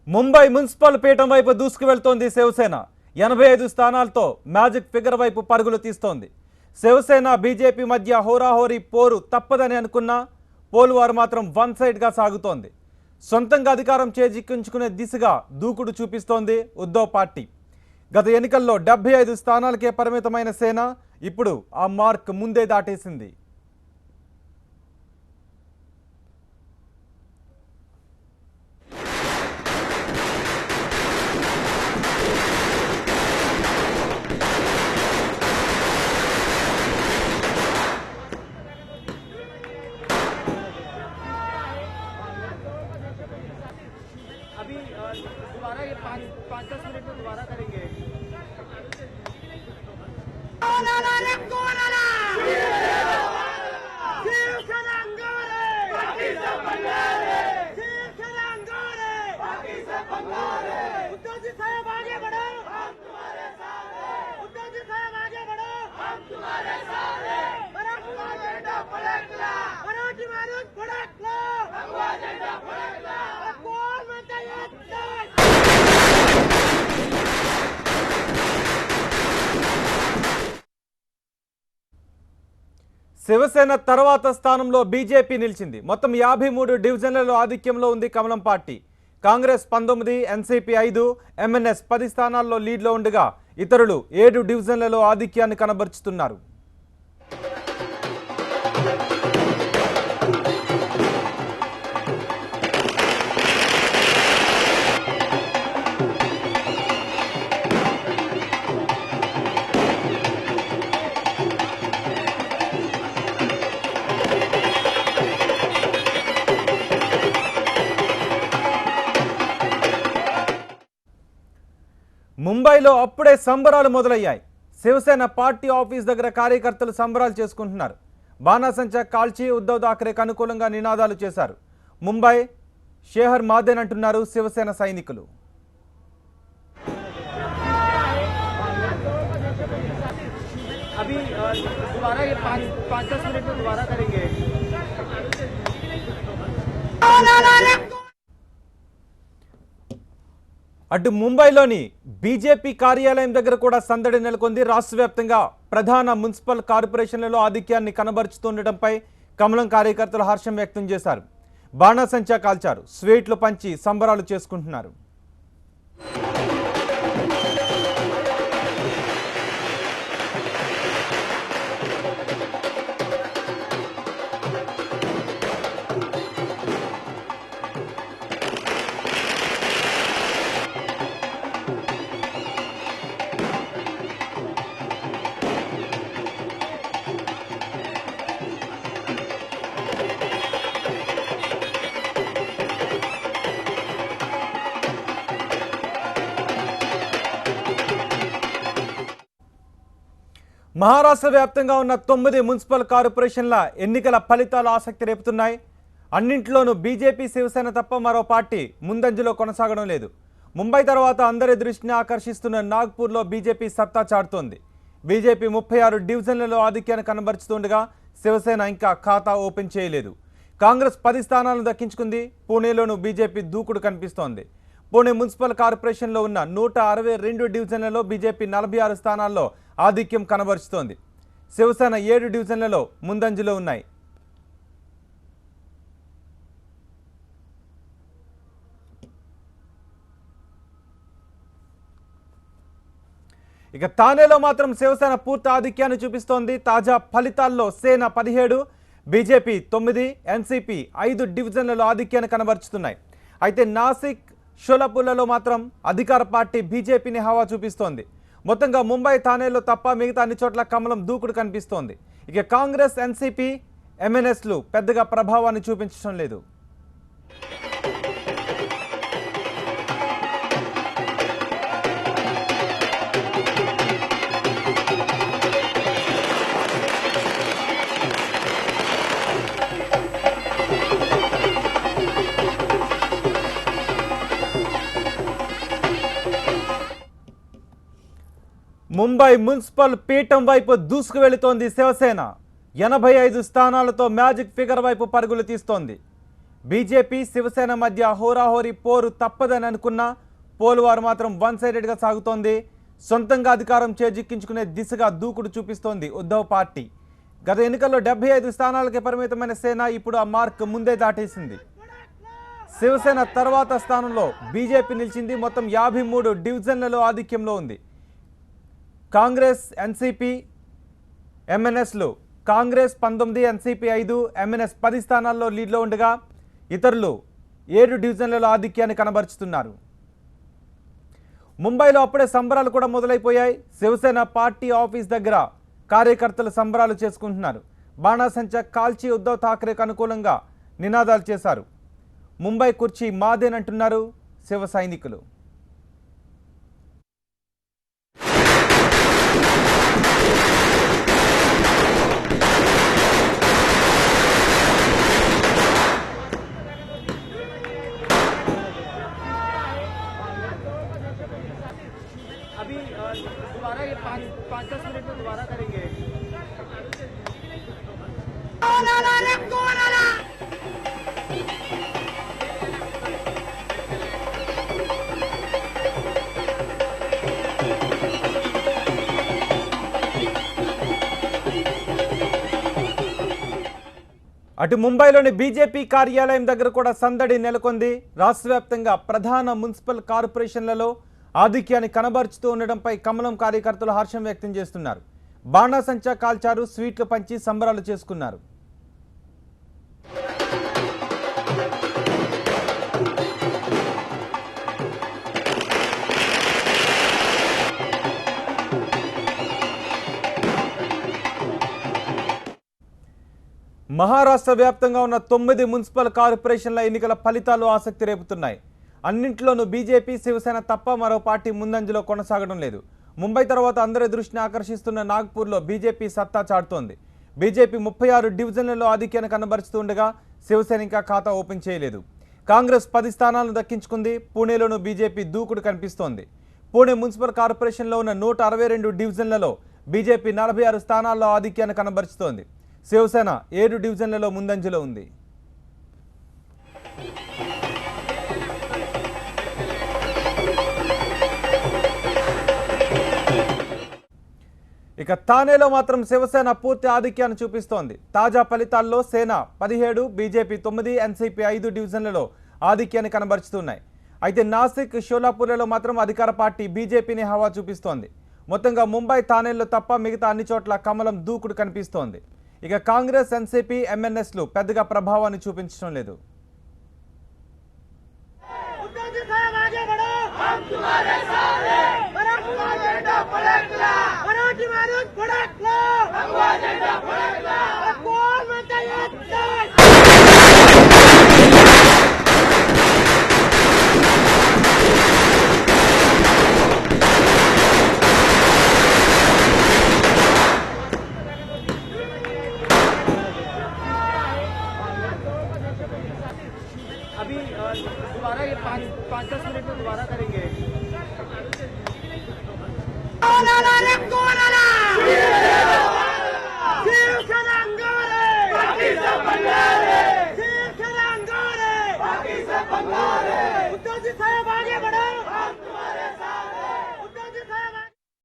Mumbai municipal పీఠం వైపు దూసుకు వెళ్తోంది శివసేన 85 స్థానాలతో మ్యాజిక్ ఫిగర్ వైపు పరుగులు తీస్తోంది. శివసేన బీజేపీ మధ్య హోరాహోరీ పోరు తప్పదని అనుకున్నా పోలువారు మాత్రం వన్ సైడ్ గా సాగుతోంది. సొంతంగా అధికారం చేజిక్కించుకునే దిశగా దూకుడు చూపిస్తోంది ఉద్ధవ్ పార్టీ. గత ఎన్నికల్లో 75 స్థానాలకే పరిమితమైన సేన ఇప్పుడు ఆ మార్క్ ముందే దాటేసింది. अभी दोबारा ये 5-10 मिनट में दोबारा करेंगे। उद्धव जी साहब आगे बढ़ो, हम तुम्हारे साथ हैं। उद्धव जी साहब आगे बढ़ो, हम तुम्हारे साथ हैं। मराठा झंडा फडकला, मराठी माणूस फडकला, भगवा झंडा फडकला। कोण म्हणता येत नाही। శివసేన తర్వాత స్థానంలో బీజేపీ నిలిచింది. మొత్తం 53 డివిజన్లలో ఆధిక్యంలో ఉంది కమలం పార్టీ. కాంగ్రెస్ 19, ఎన్సీపీ 5, ఎంఎన్ఎస్ 10 స్థానాల్లో లీడ్లో ఉండగా ఇతరులు 7 డివిజన్లలో ఆధిక్యాన్ని కనబరుచుతున్నారు. ముంబైలో అప్పుడే సంబరాలు మొదలయ్యాయి. శివసేన పార్టీ ఆఫీస్ దగ్గర కార్యకర్తలు సంబరాలు చేసుకుంటున్నారు. బాణాసంచా కాల్చి ఉద్ధవ్ ఠాక్రేకు అనుకూలంగా నినాదాలు చేశారు. ముంబై షేహర్ మాదేన్ అంటున్నారు శివసేన సైనికులు. अभी दोबारा ये 5-10 मिनट में दोबारा करेंगे। అటు ముంబైలోని బీజేపీ కార్యాలయం దగ్గర కూడా సందడి నెలకొంది. రాష్ట్ర వ్యాప్తంగా ప్రధాన మున్సిపల్ కార్పొరేషన్లలో ఆధిక్యాన్ని కనబరుచుతుండటంపై కమలం కార్యకర్తలు హర్షం వ్యక్తం చేశారు. బాణాసంచా కాల్చారు, స్వీట్లు పంచి సంబరాలు చేసుకుంటున్నారు. మహారాష్ట్ర వ్యాప్తంగా ఉన్న 9 మున్సిపల్ కార్పొరేషన్ల ఎన్నికల ఫలితాలు ఆసక్తి రేపుతున్నాయి. అన్నింటిలోనూ బీజేపీ శివసేన తప్ప మరో పార్టీ ముందంజలో కొనసాగడం లేదు. ముంబై తర్వాత అందరి దృష్టిని ఆకర్షిస్తున్న నాగ్పూర్లో బీజేపీ సత్తా చాటుతోంది. బీజేపీ 36 డివిజన్లలో ఆధిక్యాన్ని కనబరుచుతుండగా శివసేన ఇంకా ఖాతా ఓపెన్ చేయలేదు. కాంగ్రెస్ 10 స్థానాలను దక్కించుకుంది. పూణేలోనూ బీజేపీ దూకుడు కనిపిస్తోంది. పూణే మున్సిపల్ కార్పొరేషన్లో ఉన్న 162 డివిజన్లలో బీజేపీ 46 స్థానాల్లో ఆధిక్యం కనబరుచుతోంది. శివసేన 7 డివిజన్లలో ముందంజలో ఉన్నాయి. ఇక తానేలో మాత్రం శివసేన పూర్తి ఆధిక్యాన్ని చూపిస్తోంది. తాజా ఫలితాల్లో సేన 17, బీజేపీ 9, ఎన్సీపీ 5 డివిజన్లలో ఆధిక్యాన్ని కనబరుచుతున్నాయి. అయితే నాసిక్, షోలాపూర్లలో మాత్రం అధికార పార్టీ బీజేపీని హవా చూపిస్తోంది. మొత్తంగా ముంబై, థానేలో తప్ప మిగతా అన్ని చోట్ల కమలం దూకుడు కనిపిస్తోంది. ఇక కాంగ్రెస్, ఎన్సీపీ, ఎంఎన్ఎస్లు పెద్దగా ప్రభావాన్ని చూపించడం లేదు. ముంబై మున్సిపల్ పీఠం వైపు దూసుకు వెళుతోంది శివసేన. 85 స్థానాలతో మ్యాజిక్ ఫిగర్ వైపు పరుగులు తీస్తోంది. బీజేపీ శివసేన మధ్య హోరాహోరీ పోరు తప్పదని అనుకున్నా పోలువారు మాత్రం వన్ సైడెడ్గా సాగుతోంది. సొంతంగా అధికారం చేజిక్కించుకునే దిశగా దూకుడు చూపిస్తోంది ఉద్ధవ్ పార్టీ. గత ఎన్నికల్లో 75 స్థానాలకే పరిమితమైన సేన ఇప్పుడు ఆ మార్క్ ముందే దాటేసింది. శివసేన తర్వాత స్థానంలో బీజేపీ నిలిచింది. మొత్తం 53 డివిజన్లలో ఆధిక్యంలో ఉంది. కాంగ్రెస్, ఎన్సీపీ, ఎంఎన్ఎస్లు కాంగ్రెస్ 19, ఎన్సీపీ 5, ఎంఎన్ఎస్ 10 స్థానాల్లో లీడ్లో ఉండగా ఇతరులు 7 డివిజన్లలో ఆధిక్యాన్ని కనబరుచుతున్నారు. ముంబైలో అప్పుడే సంబరాలు కూడా మొదలైపోయాయి. శివసేన పార్టీ ఆఫీస్ దగ్గర కార్యకర్తలు సంబరాలు చేసుకుంటున్నారు. బాణాసంచా కాల్చి ఉద్ధవ్ ఠాక్రేకు అనుకూలంగా నినాదాలు చేశారు. ముంబై కుర్చీ మాదేనంటున్నారు శివ సైనికులు. अभी दोबारा ये 5-10 मिनट में दोबारा करेंगे। అటు ముంబైలోని బీజేపీ కార్యాలయం దగ్గర కూడా సందడి నెలకొంది. రాష్ట్ర వ్యాప్తంగా ప్రధాన మున్సిపల్ కార్పొరేషన్లలో ఆధిక్యాన్ని కనబరుచుతూ ఉండడంపై కమలం కార్యకర్తలు హర్షం వ్యక్తం చేస్తున్నారు. బాణాసంచా కాల్చారు, స్వీట్లు పంచి సంబరాలు చేసుకున్నారు. మహారాష్ట్ర వ్యాప్తంగా ఉన్న 9 మున్సిపల్ కార్పొరేషన్ల ఎన్నికల ఫలితాలు ఆసక్తి రేపుతున్నాయి. అన్నింట్లోనూ బీజేపీ, శివసేన తప్ప మరో పార్టీ ముందంజలో కొనసాగడం లేదు. ముంబై తర్వాత అందరి దృష్టిని ఆకర్షిస్తున్న నాగ్పూర్లో బీజేపీ సత్తా చాటుతోంది. బీజేపీ 36 డివిజన్లలో ఆధిక్యాన్ని కనబరుస్తుండగా శివసేన ఇంకా ఖాతా ఓపెన్ చేయలేదు. కాంగ్రెస్ 10 స్థానాలను దక్కించుకుంది. పూణేలోనూ బీజేపీ దూకుడు కనిపిస్తోంది. పూణే మున్సిపల్ కార్పొరేషన్లో ఉన్న 162 డివిజన్లలో బీజేపీ 46 స్థానాల్లో ఆధిక్యాన్ని కనబరుస్తోంది. శివసేన 7 డివిజన్లలో ముందంజలో ఉంది. ఇక థానేలో మాత్రం శివసేన పూర్తి ఆధిక్యాన్ని చూపిస్తోంది. తాజా ఫలితాల్లో సేన 17, బీజేపీ 9, ఎన్సీపీ 5 డివిజన్లలో ఆధిక్యాన్ని కనబరుచుతున్నాయి. అయితే నాసిక్, షోలాపూర్లలో మాత్రం అధికార పార్టీ బీజేపీని హవా చూపిస్తోంది. మొత్తంగా ముంబై, థానేల్లో తప్ప మిగతా అన్ని చోట్ల కమలం దూకుడు కనిపిస్తోంది. ఇక కాంగ్రెస్, ఎన్సీపీ, ఎంఎన్ఎస్లు పెద్దగా ప్రభావాన్ని చూపించడం లేదు. अभी दोबारा ये 5-10 मिनट में दोबारा करेंगे।